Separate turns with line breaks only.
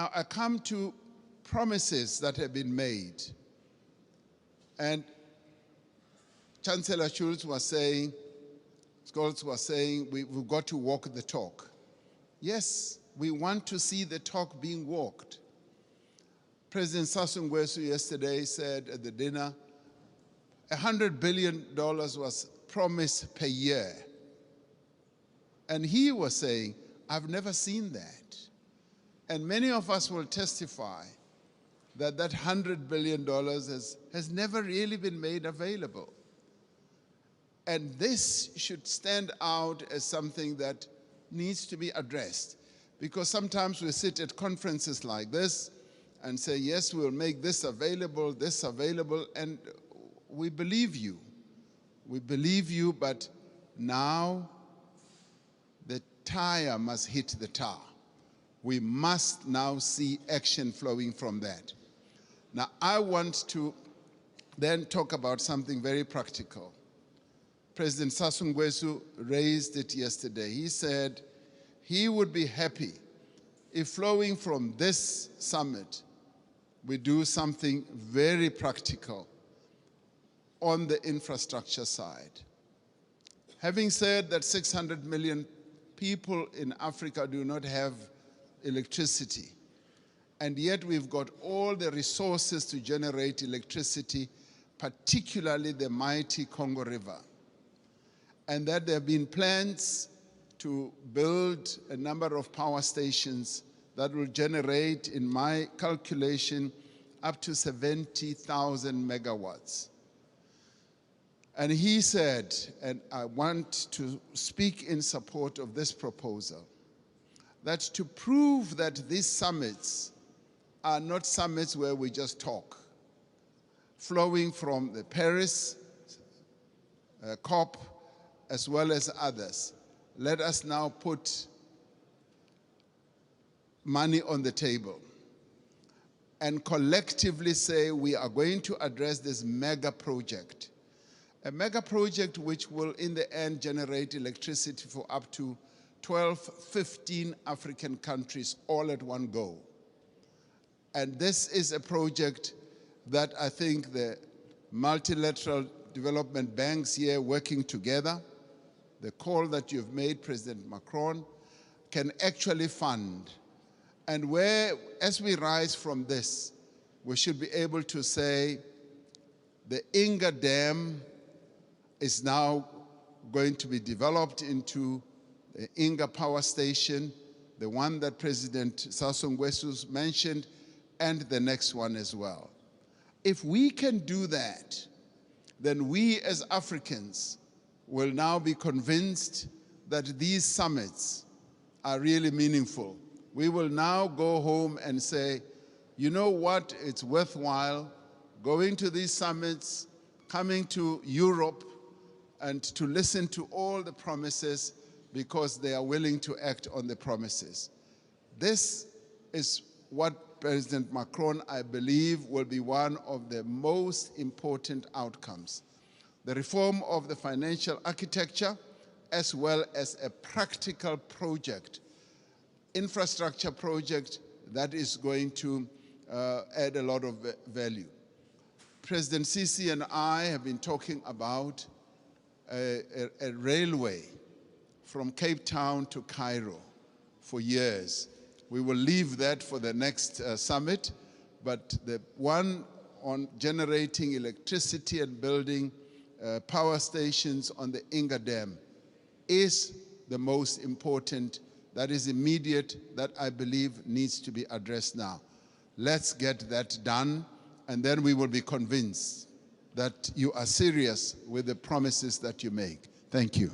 Now, I come to promises that have been made. And Chancellor Scholz was saying, we've got to walk the talk. Yes, we want to see the talk being walked. President Sassou Nguesso yesterday said at the dinner, $100 billion was promised per year. And he was saying, I've never seen that. And many of us will testify that that $100 billion has never really been made available. And this should stand out as something that needs to be addressed. Because sometimes we sit at conferences like this and say, yes, we'll make this available, and we believe you. We believe you, but now the tire must hit the tar. We must now see action flowing from that. Now, I want to then talk about something very practical. President Sassou Nguesso raised it yesterday. He said he would be happy if flowing from this summit, we do something very practical on the infrastructure side. Having said that 600 million people in Africa do not have electricity, and yet we've got all the resources to generate electricity, particularly the mighty Congo River, and that there have been plans to build a number of power stations that will generate, in my calculation, up to 70,000 megawatts. And he said, and I want to speak in support of this proposal, that to prove that these summits are not summits where we just talk, flowing from the Paris COP as well as others, let us now put money on the table and collectively say we are going to address this mega project. A mega project which will in the end generate electricity for up to 12, 15 African countries all at one go. And this is a project that I think the multilateral development banks here working together, the call that you've made, President Macron, can actually fund. And where, as we rise from this, we should be able to say the Inga Dam is now going to be developed into the Inga Power Station, the one that President Sassou Nguesso mentioned, and the next one as well. If we can do that, then we as Africans will now be convinced that these summits are really meaningful. We will now go home and say, you know what, it's worthwhile going to these summits, coming to Europe, and to listen to all the promises because they are willing to act on the promises. This is what President Macron, I believe, will be one of the most important outcomes. The reform of the financial architecture, as well as a practical project, infrastructure project that is going to add a lot of value. President Sisi and I have been talking about a railway from Cape Town to Cairo for years. We will leave that for the next summit, but the one on generating electricity and building power stations on the Inga Dam is the most important, that is immediate, that I believe needs to be addressed now. Let's get that done, and then we will be convinced that you are serious with the promises that you make. Thank you.